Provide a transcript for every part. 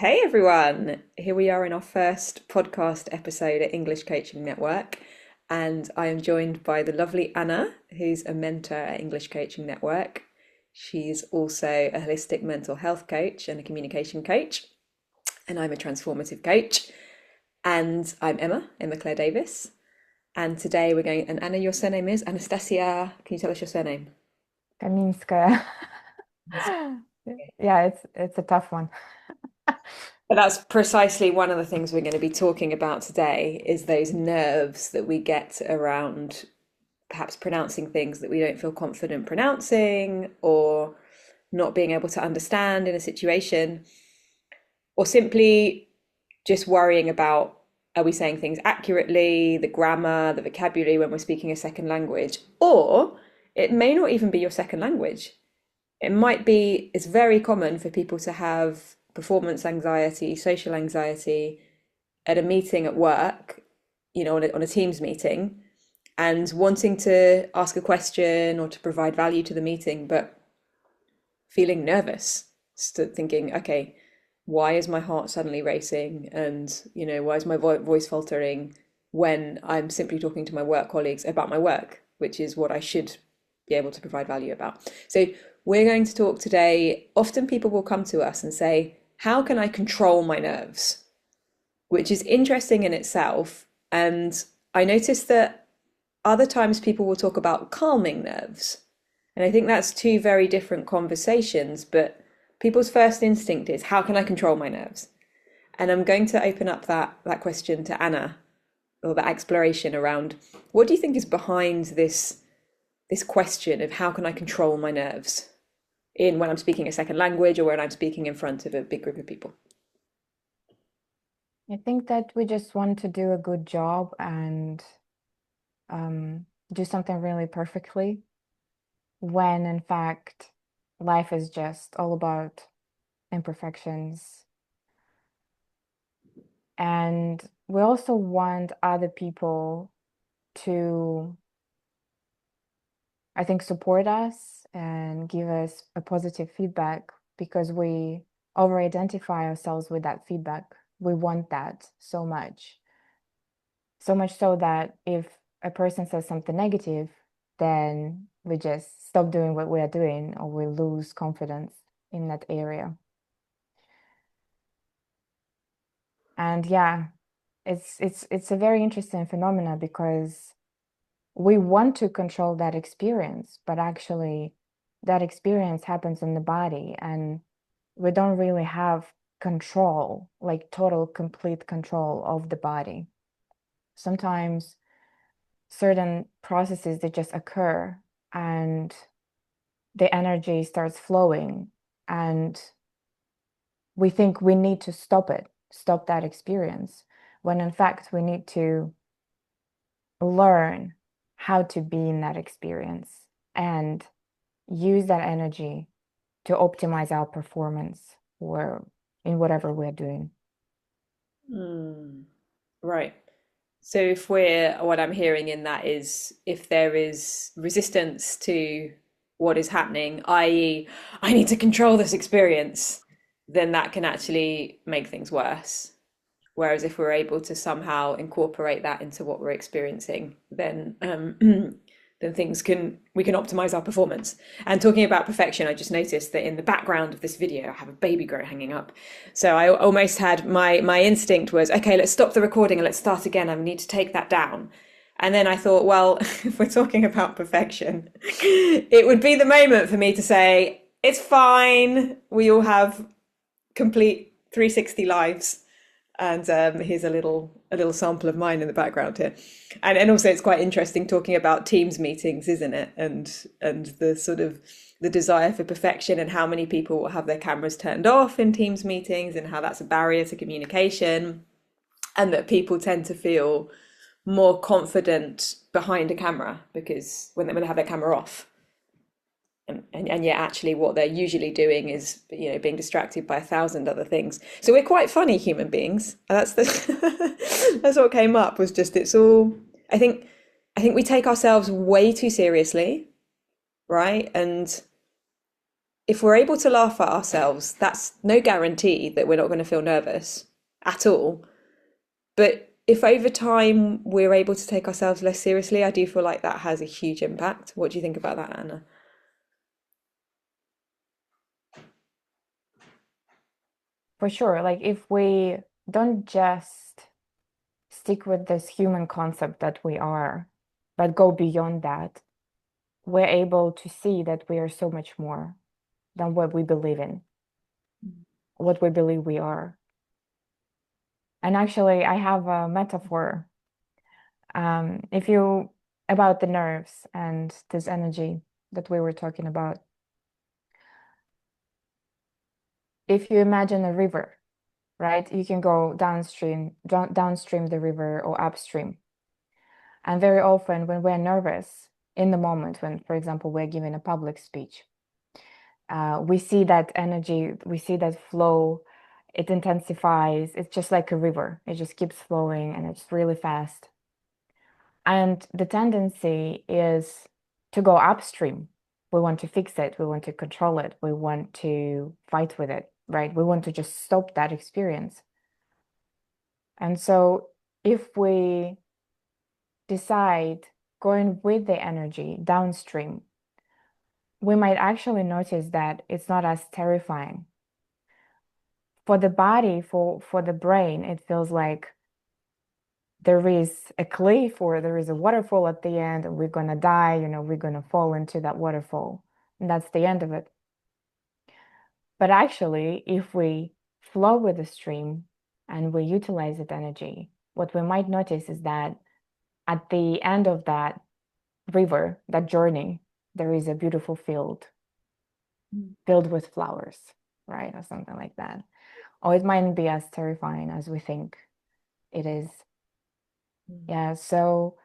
Hey everyone! Here we are in our first podcast episode at English Coaching Network, and I am joined by the lovely Anna, who's a mentor at English Coaching Network. She's also a holistic mental health coach and a communication coach, and I'm a transformative coach. And I'm Emma Claire Davis. And today we're going, and Anna, your surname is Anastasia. Can you tell us your surname? Kaminskaya. Yeah, it's a tough one. But that's precisely one of the things we're going to be talking about today is those nerves that we get around perhaps pronouncing things that we don't feel confident pronouncing or not being able to understand in a situation or simply just worrying about are we saying things accurately, the grammar, the vocabulary when we're speaking a second language, or it may not even be your second language. It might be, it's very common for people to have performance anxiety, social anxiety at a meeting at work, on a Teams meeting, and wanting to ask a question or to provide value to the meeting, but feeling nervous, thinking, okay, why is my heart suddenly racing? And, why is my voice faltering when I'm simply talking to my work colleagues about my work, which is what I should be able to provide value about. So we're going to talk today. Often people will come to us and say, how can I control my nerves? Which is interesting in itself. And I noticed that other times people will talk about calming nerves. And I think that's two very different conversations, but people's first instinct is, how can I control my nerves? And I'm going to open up that question to Anna, or that exploration around what do you think is behind this question of how can I control my nerves in when I'm speaking a second language or when I'm speaking in front of a big group of people? I think that we just want to do a good job and do something really perfectly, when in fact life is just all about imperfections. And we also want other people to, I think, support us and give us a positive feedback because we over identify ourselves with that feedback. We want that so much. So much so that if a person says something negative, then we just stop doing what we are doing or we lose confidence in that area. And yeah, it's a very interesting phenomena because we want to control that experience, but actually that experience happens in the body and we don't really have control, like total, complete control of the body. Sometimes certain processes that just occur and the energy starts flowing and we think we need to stop it, stop that experience, when in fact we need to learn how to be in that experience and use that energy to optimize our performance or in whatever we're doing. Hmm. Right. So if what I'm hearing in that is if there is resistance to what is happening, i.e., I need to control this experience, then that can actually make things worse. Whereas if we're able to somehow incorporate that into what we're experiencing, then then we can optimize our performance. And talking about perfection, I just noticed that in the background of this video, I have a baby goat hanging up. So I almost had my instinct was, okay, let's stop the recording and let's start again. I need to take that down. And then I thought, well, if we're talking about perfection, it would be the moment for me to say, it's fine. We all have complete 360 lives, and here's a little sample of mine in the background here, and also it's quite interesting talking about Teams meetings, isn't it? And the sort of the desire for perfection and how many people will have their cameras turned off in Teams meetings and how that's a barrier to communication, and that people tend to feel more confident behind a camera because when they have their camera off, and yet actually what they're usually doing is being distracted by a thousand other things. So we're quite funny human beings. That's the that's what came up, was just it's all I think we take ourselves way too seriously, right? And if we're able to laugh at ourselves, that's no guarantee that we're not going to feel nervous at all. But if over time we're able to take ourselves less seriously, I do feel like that has a huge impact. What do you think about that, Anna? For sure. Like if we don't just stick with this human concept that we are, but go beyond that, we're able to see that we are so much more than what we believe in, what we believe we are. And actually, I have a metaphor. If you about the nerves and this energy that we were talking about. If you imagine a river, right? You can go downstream the river or upstream. And very often when we're nervous in the moment, when, for example, we're giving a public speech, we see that energy, we see that flow, it intensifies. It's just like a river. It just keeps flowing and it's really fast. And the tendency is to go upstream. We want to fix it. We want to control it. We want to fight with it, right? We want to just stop that experience. And so if we decide going with the energy downstream, we might actually notice that it's not as terrifying. For the body, for the brain, it feels like there is a cliff or there is a waterfall at the end and we're going to die, we're going to fall into that waterfall. And that's the end of it. But actually, if we flow with the stream and we utilize that energy, what we might notice is that at the end of that river, that journey, there is a beautiful field filled with flowers, right? Or something like that. Or it mightn't be as terrifying as we think it is. Yeah, so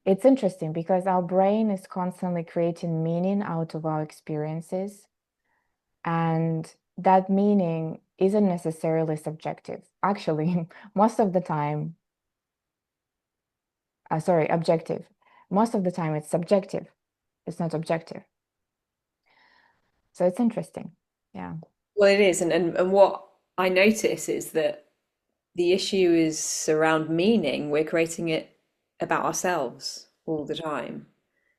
it's interesting because our brain is constantly creating meaning out of our experiences. And that meaning isn't necessarily subjective. Actually, most of the time, objective. Most of the time it's subjective. It's not objective. So it's interesting. Yeah. Well, it is, and what I notice is that the issue is around meaning. We're creating it about ourselves all the time.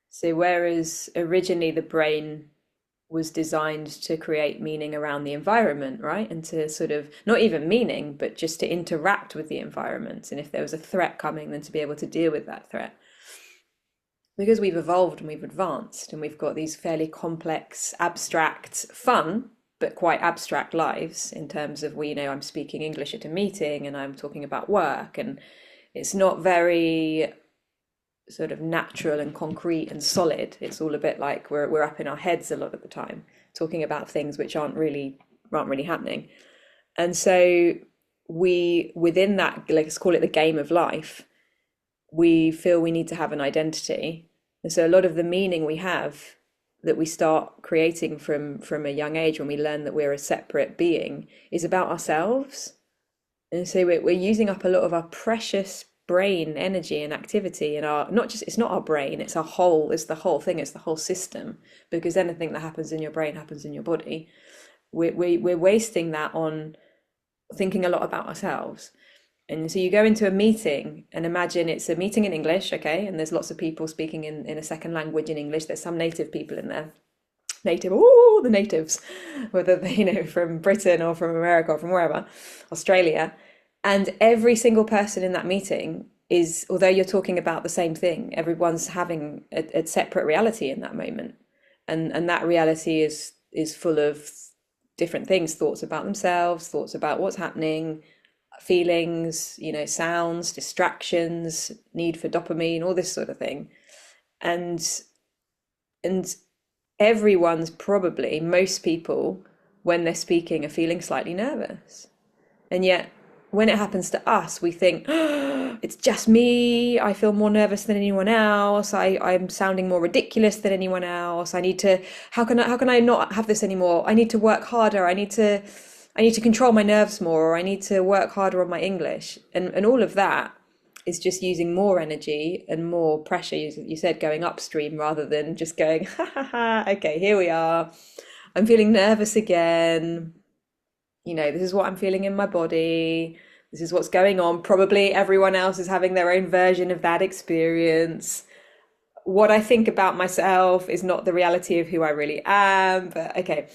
So whereas originally the brain was designed to create meaning around the environment, right? And to sort of not even meaning, but just to interact with the environment. And if there was a threat coming, then to be able to deal with that threat. Because we've evolved and we've advanced and we've got these fairly complex, abstract, fun, but quite abstract lives in terms of, I'm speaking English at a meeting and I'm talking about work, and it's not very sort of natural and concrete and solid. It's all a bit like we're up in our heads a lot of the time, talking about things which aren't really happening. And so we, within that, let's call it the game of life, we feel we need to have an identity. And so a lot of the meaning we have that we start creating from a young age when we learn that we're a separate being is about ourselves. And so we're using up a lot of our precious brain energy and activity, and our, not just, it's not our brain, it's the whole thing, it's the whole system, because anything that happens in your brain happens in your body. We're wasting that on thinking a lot about ourselves. And so you go into a meeting and imagine it's a meeting in English, okay, and there's lots of people speaking in a second language in English. There's some native people in there, the natives, whether they, from Britain or from America or from wherever, Australia. And every single person in that meeting is, although you're talking about the same thing, everyone's having a separate reality in that moment. And that reality is full of different things, thoughts about themselves, thoughts about what's happening, feelings, sounds, distractions, need for dopamine, all this sort of thing. And everyone's probably, most people, when they're speaking, are feeling slightly nervous. And yet when it happens to us, we think, oh, it's just me. I feel more nervous than anyone else. I'm sounding more ridiculous than anyone else. How can I not have this anymore? I need to work harder. I need to control my nerves more, or I need to work harder on my English. And all of that is just using more energy and more pressure. You said going upstream rather than just going, ha ha ha, okay, here we are. I'm feeling nervous again. This is what I'm feeling in my body. This is what's going on. Probably everyone else is having their own version of that experience. What I think about myself is not the reality of who I really am. But okay,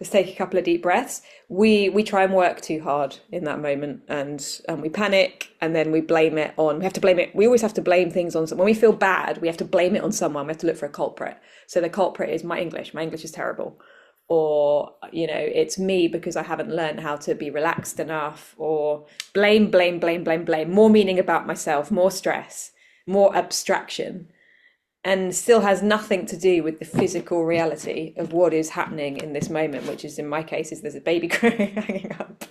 let's take a couple of deep breaths. We try and work too hard in that moment, and we panic, and then we blame it on. We have to blame it. We always have to blame things on someone. When we feel bad, we have to blame it on someone. We have to look for a culprit. So the culprit is my English. My English is terrible, or it's me because I haven't learned how to be relaxed enough, or blame, blame, blame, blame, blame. More meaning about myself, more stress, more abstraction, and still has nothing to do with the physical reality of what is happening in this moment, which is, in my case, is there's a baby crying hanging up.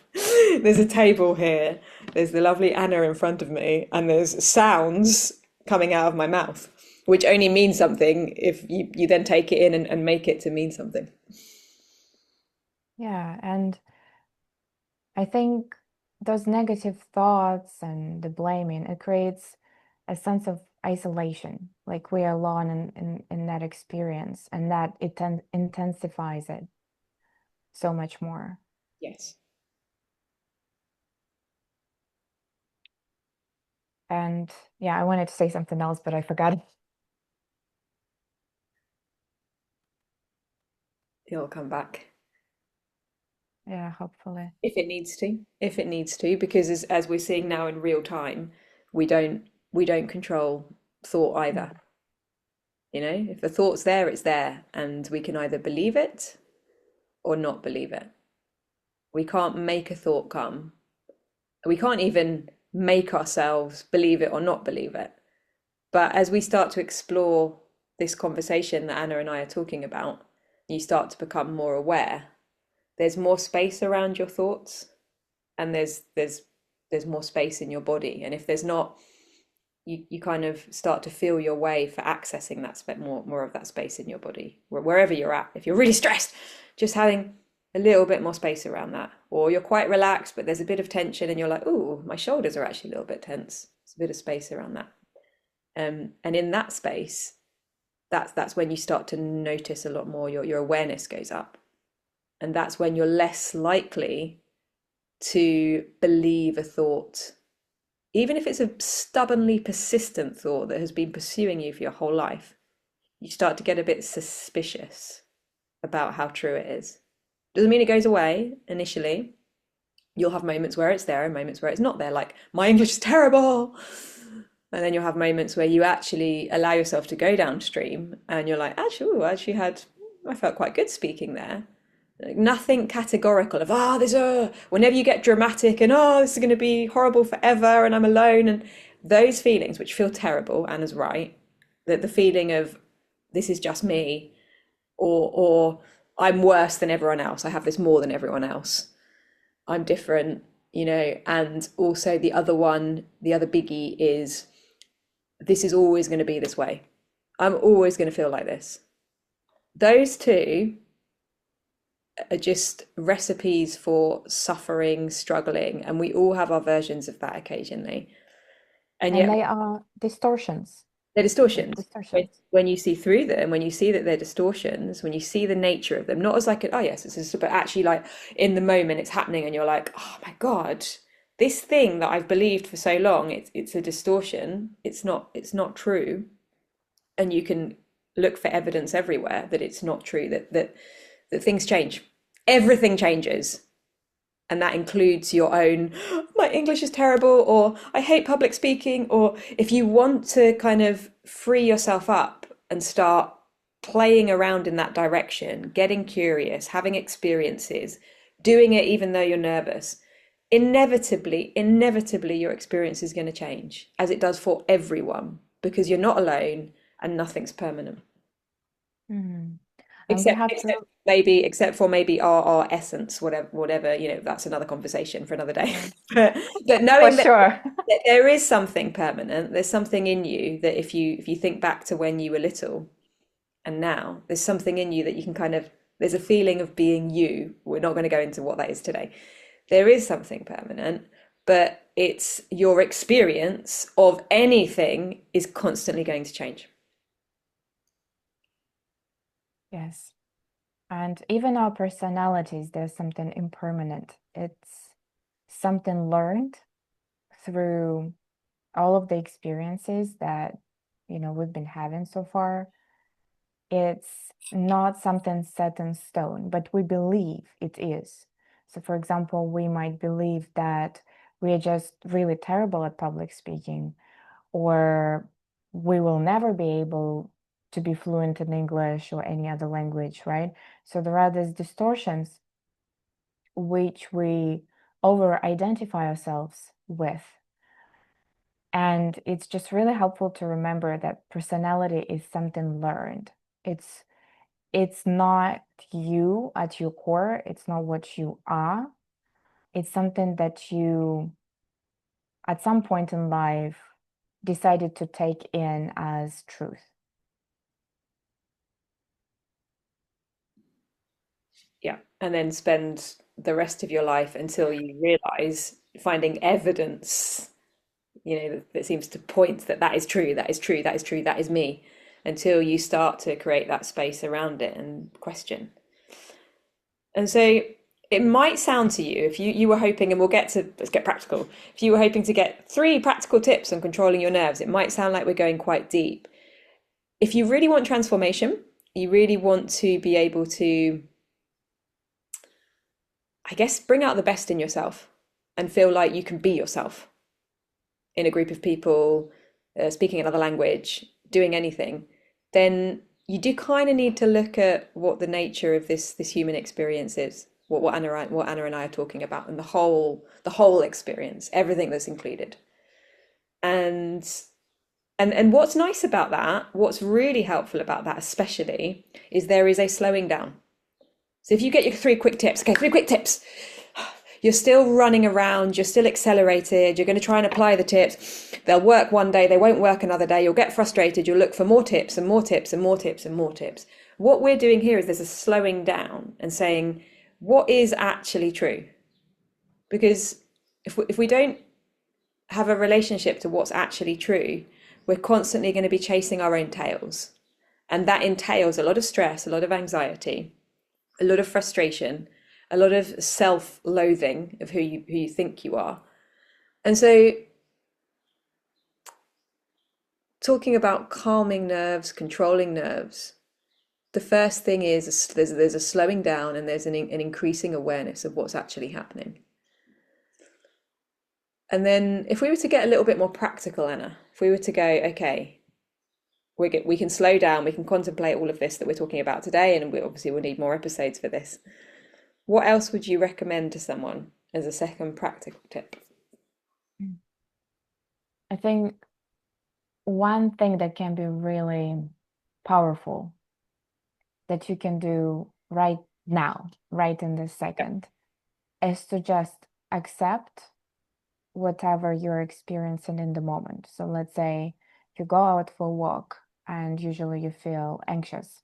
There's a table here. There's the lovely Anna in front of me, and there's sounds coming out of my mouth, which only means something if you then take it in and make it to mean something. Yeah, and I think those negative thoughts and the blaming, it creates a sense of isolation, like we are alone in that experience, and that intensifies it so much more. Yes. And yeah, I wanted to say something else, but I forgot. It'll come back Yeah, hopefully. if it needs to. If it needs to, because as we're seeing now in real time, we don't control thought either. Mm. If the thought's there, it's there, and we can either believe it or not believe it. We can't make a thought come. We can't even make ourselves believe it or not believe it. But as we start to explore this conversation that Anna and I are talking about, you start to become more aware. There's more space around your thoughts, and there's more space in your body. And if there's not, you kind of start to feel your way for accessing that more of that space in your body, wherever you're at. If you're really stressed, just having a little bit more space around that, or you're quite relaxed but there's a bit of tension and you're like, oh, my shoulders are actually a little bit tense. There's a bit of space around that. And in that space, that's when you start to notice a lot more. Your awareness goes up, and that's when you're less likely to believe a thought, even if it's a stubbornly persistent thought that has been pursuing you for your whole life. You start to get a bit suspicious about how true it is. Doesn't mean it goes away initially. You'll have moments where it's there and moments where it's not there, like, my English is terrible. And then you'll have moments where you actually allow yourself to go downstream and you're like, actually, ooh, I felt quite good speaking there. Like, nothing categorical of, whenever you get dramatic and, this is going to be horrible forever and I'm alone. And those feelings, which feel terrible, Anna's right, that the feeling of this is just me, or I'm worse than everyone else. I have this more than everyone else. I'm different, and also the other biggie is, this is always going to be this way. I'm always going to feel like this. Those two are just recipes for suffering, struggling, and we all have our versions of that occasionally. And And yet they are distortions. they're They're distortions. distortions. When you see through them, when you see that they're distortions, when you see the nature of them, not as like, oh yes, it's just, but actually like in the moment it's happening and you're like, oh my God, this thing that I've believed for so long, it's a distortion. It's not true. And you can look for evidence everywhere that it's not true, that things change. Everything changes. And that includes your own, my English is terrible, or I hate public speaking, or if you want to kind of free yourself up and start playing around in that direction, getting curious, having experiences, doing it even though you're nervous, inevitably your experience is going to change, as it does for everyone, because you're not alone and nothing's permanent. Mhm. And we Except, have except to, maybe, except for maybe our essence, whatever, that's another conversation for another day. yeah, But for knowing sure. that there is something permanent, there's something in you that if you think back to when you were little and now, there's something in you that you can kind of, there's a feeling of being you. We're not going to go into what that is today. There is something permanent, but it's your experience of anything is constantly going to change. Yes. And even our personalities, there's something impermanent. It's something learned through all of the experiences that, we've been having so far. It's not something set in stone, but we believe it is. So, for example, we might believe that we are just really terrible at public speaking, or we will never be able to be fluent in English or any other language, right? So there are these distortions which we over identify ourselves with. And it's just really helpful to remember that personality is something learned. It's it's not you at your core, it's not what you are. It's something that you at some point in life decided to take in as truth. Yeah. And then spend the rest of your life until you realize finding evidence, that seems to point that that is true, that is true, that is true, that is me, until you start to create that space around it and question. And so it might sound to you, if you were hoping, and let's get practical. If you were hoping to get 3 practical tips on controlling your nerves, it might sound like we're going quite deep. If you really want transformation, you really want to be able to, I guess, bring out the best in yourself and feel like you can be yourself in a group of people, speaking another language, doing anything, then you do kind of need to look at what the nature of this human experience is. What Anna and I are talking about, and the whole experience, everything that's included. And and what's nice about that, what's really helpful about that, especially, is there is a slowing down. So if you get your 3 quick tips, okay, 3 quick tips, you're still running around, you're still accelerated, you're going to try and apply the tips. They'll work one day, they won't work another day. You'll get frustrated, you'll look for more tips and more tips and more tips and more tips. What we're doing here is there's a slowing down and saying, what is actually true? Because if we don't have a relationship to what's actually true, we're constantly going to be chasing our own tails. And that entails a lot of stress, a lot of anxiety, a lot of frustration, a lot of self-loathing of who you think you are. And so talking about calming nerves, controlling nerves, the first thing is there's a slowing down, and there's an increasing awareness of what's actually happening. And then if we were to get a little bit more practical, Anna, if we were to go, okay, we can slow down, we can contemplate all of this that we're talking about today, and we obviously will need more episodes for this. What else would you recommend to someone as a second practical tip? I think one thing that can be really powerful that you can do right now, right in this second, is to just accept whatever you're experiencing in the moment. So let's say you go out for a walk and usually you feel anxious.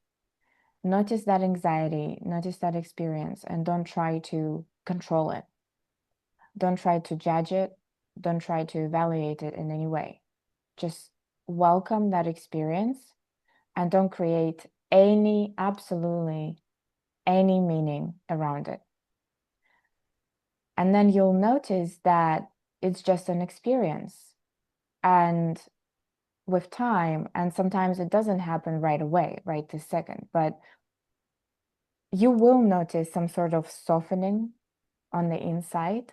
Notice that anxiety, notice that experience, and don't try to control it. Don't try to judge it. Don't try to evaluate it in any way. Just welcome that experience and don't create absolutely any meaning around it. And then you'll notice that it's just an experience. And with time, and sometimes it doesn't happen right away, right this second, but you will notice some sort of softening on the inside.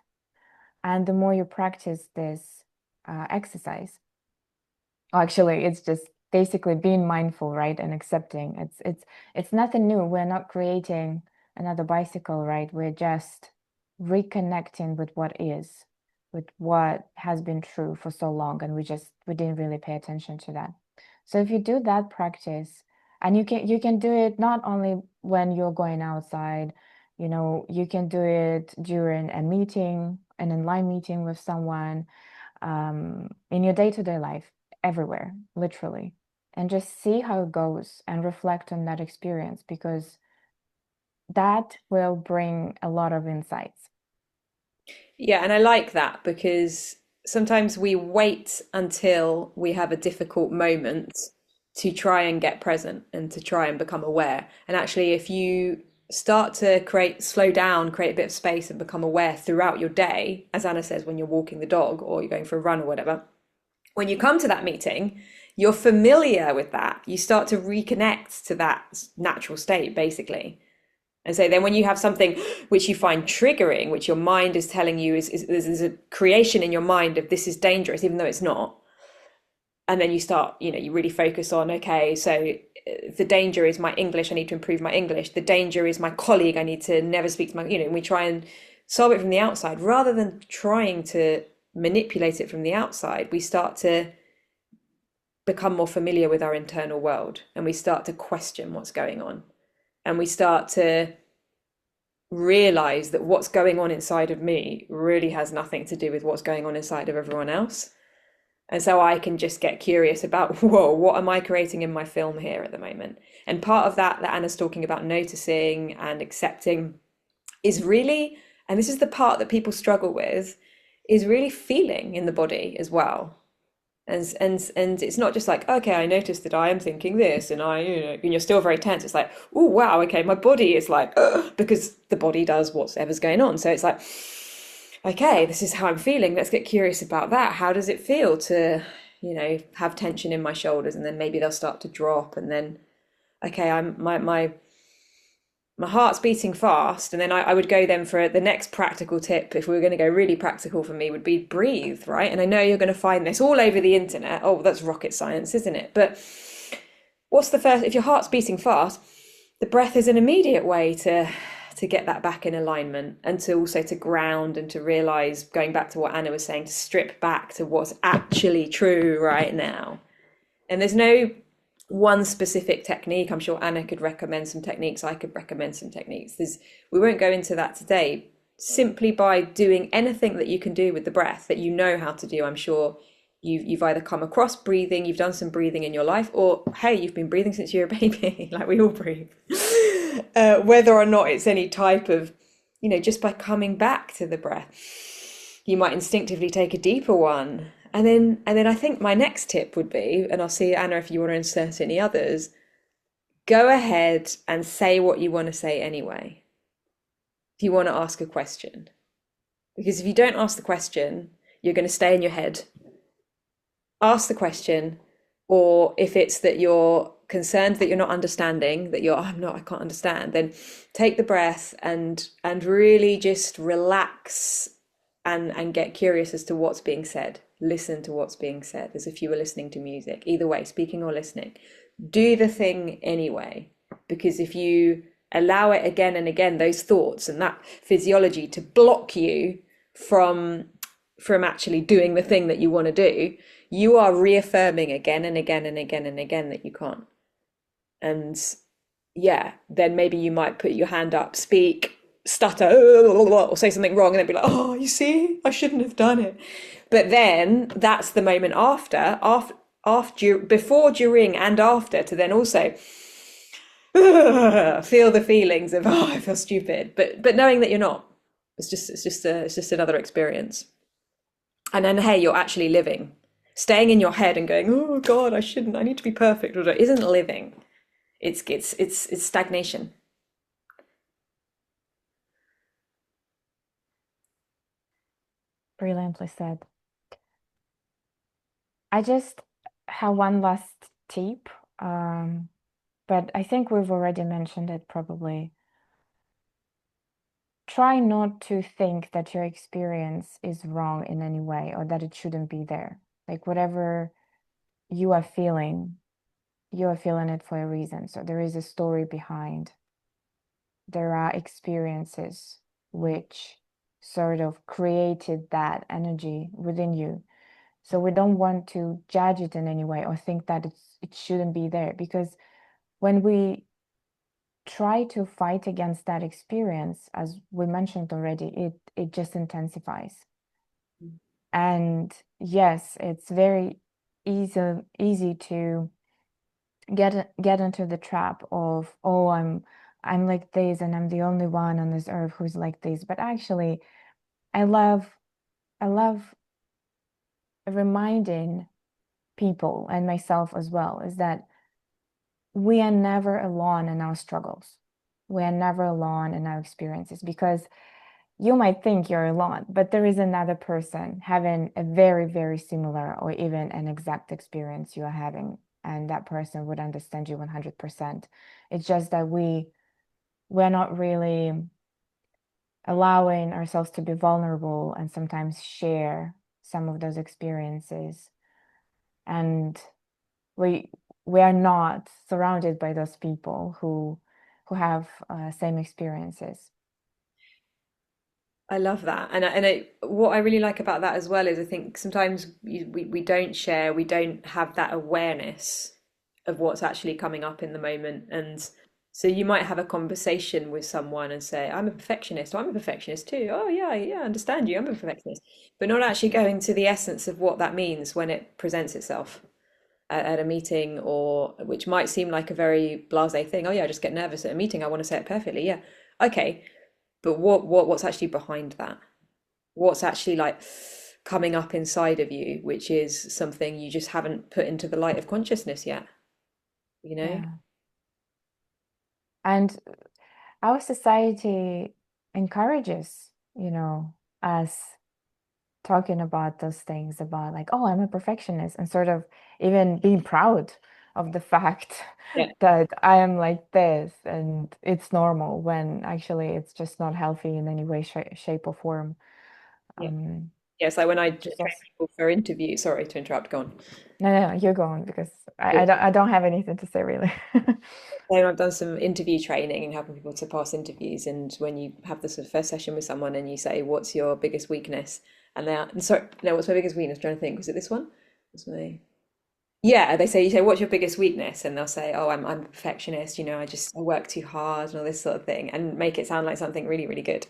And the more you practice this exercise, actually, it's just basically being mindful, right, and accepting. It's nothing new. We're not creating another bicycle, right? We're just reconnecting with what is, with what has been true for so long, and we didn't really pay attention to that. So if you do that practice, and you can do it not only when you're going outside, you can do it during a meeting, an online meeting with someone, in your day-to-day life, everywhere, literally, and just see how it goes and reflect on that experience, because that will bring a lot of insights. Yeah, and I like that because sometimes we wait until we have a difficult moment to try and get present and to try and become aware. And actually, if you start to slow down, create a bit of space and become aware throughout your day, as Anna says, when you're walking the dog or you're going for a run or whatever, when you come to that meeting, you're familiar with that. You start to reconnect to that natural state, basically. And so then when you have something which you find triggering, which your mind is telling you is there's a creation in your mind of this is dangerous, even though it's not. And then you start, you really focus on, okay, so the danger is my English, I need to improve my English. The danger is my colleague, I need to never speak to my, and we try and solve it from the outside rather than trying to manipulate it from the outside. We start to become more familiar with our internal world and we start to question what's going on. And we start to realize that what's going on inside of me really has nothing to do with what's going on inside of everyone else. And so I can just get curious about, whoa, what am I creating in my film here at the moment? And part of that Anna's talking about, noticing and accepting, is really, and this is the part that people struggle with, is really feeling in the body as well. And it's not just like, okay, I noticed that I am thinking this, and and you're still very tense. It's like, oh wow, okay, my body is like, ugh, because the body does whatever's going on. So it's like, okay, this is how I'm feeling. Let's get curious about that. How does it feel to, have tension in my shoulders, and then maybe they'll start to drop, and then, okay, my heart's beating fast. And then I would go then for the next practical tip, if we were going to go really practical for me, would be breathe, right? And I know you're going to find this all over the internet. Oh, that's rocket science, isn't it? But what's the first, if your heart's beating fast, the breath is an immediate way to get that back in alignment, and to also to ground, and to realize, going back to what Anna was saying, to strip back to what's actually true right now. And there's no one specific technique. I'm sure Anna could recommend some techniques. I could recommend some techniques. We won't go into that today. Simply by doing anything that you can do with the breath that you know how to do, I'm sure you've either come across breathing, you've done some breathing in your life, or hey, you've been breathing since you were a baby, like we all breathe. Whether or not it's any type of, just by coming back to the breath, you might instinctively take a deeper one. And then I think my next tip would be, and I'll see Anna if you want to insert any others, go ahead and say what you want to say anyway. If you want to ask a question. Because if you don't ask the question, you're going to stay in your head. Ask the question, or if it's that you're concerned that you're not understanding, that I can't understand, then take the breath and really just relax and get curious as to what's being said. Listen to what's being said as if you were listening to music. Either way, speaking or listening. Do the thing anyway, because if you allow it again and again, those thoughts and that physiology to block you from actually doing the thing that you want to do, you are reaffirming again and again and again and again that you can't. And yeah, then maybe you might put your hand up, speak, stutter, or say something wrong, and then be like, oh, you see, I shouldn't have done it. But then that's the moment before, during, and after, to then also feel the feelings of, oh, I feel stupid, but knowing that you're not. It's just another experience. And then, hey, you're actually living. Staying in your head and going, oh God, I shouldn't, I need to be perfect, or isn't living. It's stagnation. Brilliantly said. I just have one last tip, but I think we've already mentioned it probably. Try not to think that your experience is wrong in any way or that it shouldn't be there. Like whatever you are feeling it for a reason. So there is a story behind. There are experiences which sort of created that energy within you. So we don't want to judge it in any way or think that it shouldn't be there, because when we try to fight against that experience, as we mentioned already, it just intensifies. And yes, it's very easy to get into the trap of, oh, I'm like this and I'm the only one on this earth who's like this. But actually, I love reminding people and myself as well is that we are never alone in our struggles. We are never alone in our experiences because you might think you're alone, but there is another person having a very, very similar or even an exact experience you are having, and that person would understand you 100%. It's just that we're not really allowing ourselves to be vulnerable and sometimes share some of those experiences. And we we are not surrounded by those people who have same experiences. I love that. What I really like about that as well is I think sometimes we don't share, we don't have that awareness of what's actually coming up in the moment. And so you might have a conversation with someone and say, I'm a perfectionist, or I'm a perfectionist too. Oh, yeah, yeah, I understand you, I'm a perfectionist. But not actually going to the essence of what that means when it presents itself at a meeting, or which might seem like a very blasé thing. Oh, yeah, I just get nervous at a meeting. I want to say it perfectly. Yeah. Okay. But what's actually behind that? What's actually like coming up inside of you, which is something you just haven't put into the light of consciousness yet, you know? Yeah. And our society encourages, us talking about those things about like, oh, I'm a perfectionist, and sort of even being proud of the fact Yeah. that I am like this and it's normal when actually it's just not healthy in any way, shape, or form. Yeah. Um, Yeah. So when I which is train also people for interviews, sorry to interrupt, go on. no, no, no, you're going because Good. I don't have anything to say really. So I've done some interview training and helping people to pass interviews. And when you have the sort of first session with someone and you say, "What's your biggest weakness?" And sorry, no, what's my biggest weakness? I'm trying to think. Was it this one? Was my Yeah, they say you say, "What's your biggest weakness?" And they'll say, "Oh, I'm a perfectionist. I work too hard and all this sort of thing," and make it sound like something really, really good.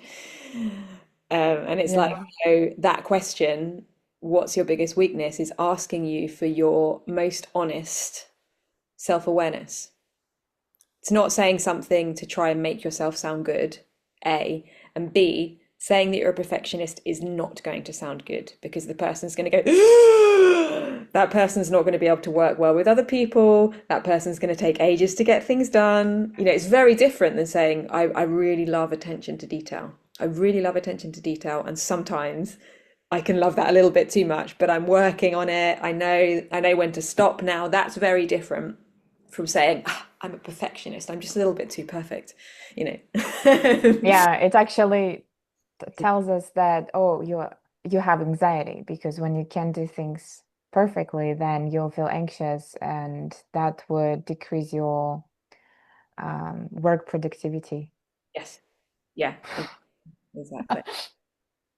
And it's like, Yeah. that question, "What's your biggest weakness?" is asking you for your most honest self-awareness. It's not saying something to try and make yourself sound good, A, and B, saying that you're a perfectionist is not going to sound good because the person's going to go, that person's not going to be able to work well with other people. That person's going to take ages to get things done. It's very different than saying, I really love attention to detail. I really love attention to detail. And sometimes I can love that a little bit too much, but I'm working on it. I know when to stop now. That's very different from saying, I'm a perfectionist. I'm just a little bit too perfect, you know. Yeah, it actually tells us that, oh, you have anxiety because when you can't do things perfectly, then you'll feel anxious, and that would decrease your work productivity. Yes. Yeah, exactly.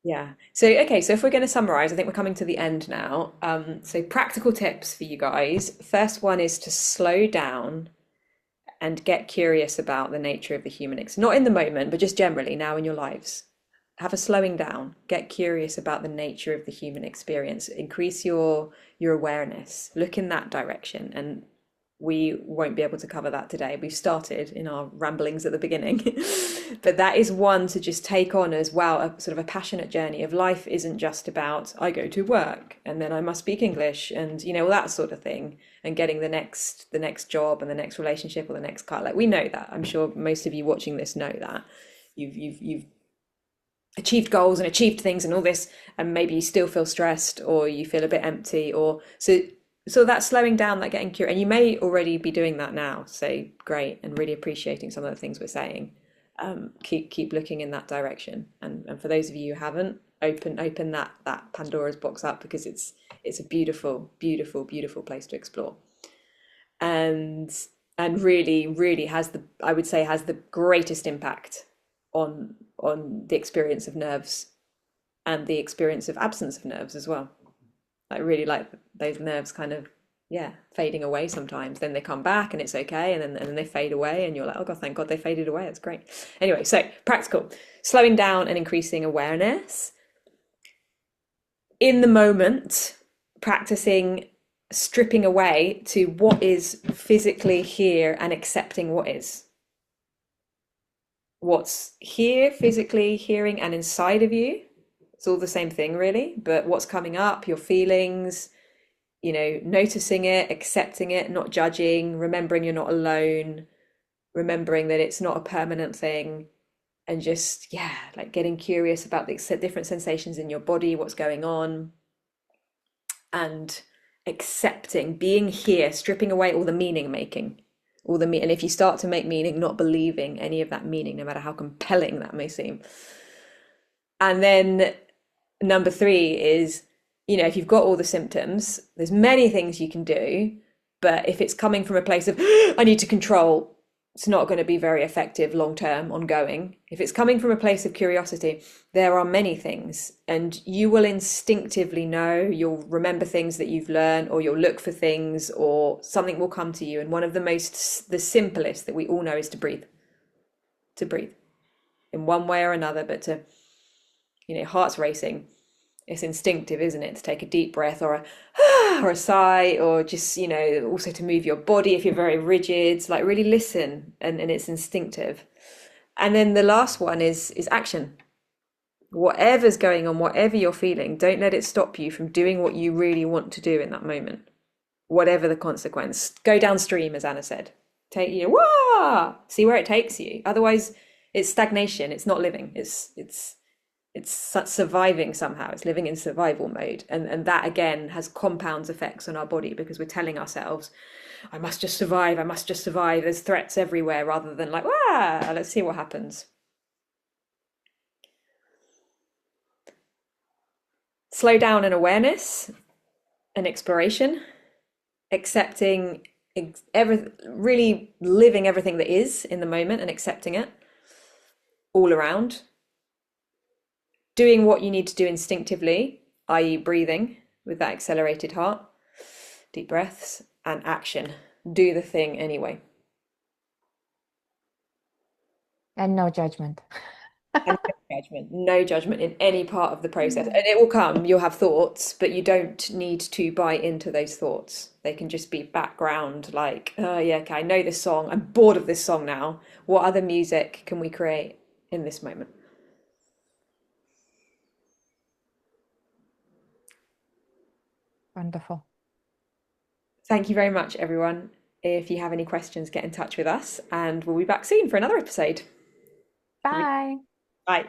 Yeah. So, okay, so if we're going to summarize, I think we're coming to the end now. So practical tips for you guys. First one is to slow down and get curious about the nature of the human experience. Not in the moment, but just generally now in your lives. Have a slowing down. Get curious about the nature of the human experience. Increase your awareness. Look in that direction. And we won't be able to cover that today. We've started in our ramblings at the beginning. But that is one to just take on as well, a sort of a passionate journey of life isn't just about I go to work and then I must speak English and all that sort of thing, and getting the next job and the next relationship or the next car. Like, we know that. I'm sure most of you watching this know that. You've achieved goals and achieved things and all this, and maybe you still feel stressed or you feel a bit empty, or so that slowing down, that getting curious, and you may already be doing that now, so great, and really appreciating some of the things we're saying. Keep looking in that direction, and for those of you who haven't, open that Pandora's box up, because it's a beautiful, beautiful, beautiful place to explore, and really, really has the, I would say, has the greatest impact on the experience of nerves and the experience of absence of nerves as well. I really like those nerves kind of, yeah, fading away sometimes. Then they come back and it's okay, and then they fade away, and you're like, oh God, thank God they faded away. It's great. Anyway, so practical, slowing down and increasing awareness in the moment, practicing stripping away to what is physically here and accepting what is. What's here, physically hearing and inside of you. It's all the same thing, really. But what's coming up, your feelings, noticing it, accepting it, not judging, remembering you're not alone, remembering that it's not a permanent thing, and just, yeah, like getting curious about the different sensations in your body, what's going on, and accepting being here, stripping away all the meaning making, and if you start to make meaning, not believing any of that meaning, no matter how compelling that may seem. And then number three is, if you've got all the symptoms, there's many things you can do, but if it's coming from a place of I need to control, it's not going to be very effective long term, ongoing. If it's coming from a place of curiosity, there are many things, and you will instinctively know. You'll remember things that you've learned, or you'll look for things, or something will come to you. And one of the simplest that we all know is to breathe, to breathe in one way or another, but to, heart's racing. It's instinctive, isn't it, to take a deep breath, or a or a sigh, or just, also to move your body if you're very rigid, like really listen, and it's instinctive. And then the last one is action. Whatever's going on, whatever you're feeling, don't let it stop you from doing what you really want to do in that moment, whatever the consequence. Go downstream, as Anna said. Take you, wah, see where it takes you. Otherwise, it's stagnation. It's not living. It's surviving somehow. It's living in survival mode, and that again has compounds effects on our body, because we're telling ourselves, I must just survive, I must just survive, there's threats everywhere, rather than like, let's see what happens. Slow down and awareness and exploration, accepting really living everything that is in the moment and accepting it all around. Doing what you need to do instinctively, i.e., breathing with that accelerated heart, deep breaths, and action. Do the thing anyway. And no judgment. And no judgment in any part of the process. And it will come, you'll have thoughts, but you don't need to buy into those thoughts. They can just be background, like, oh, yeah, okay, I know this song. I'm bored of this song now. What other music can we create in this moment? Wonderful. Thank you very much, everyone. If you have any questions, get in touch with us, and we'll be back soon for another episode. Bye. Bye.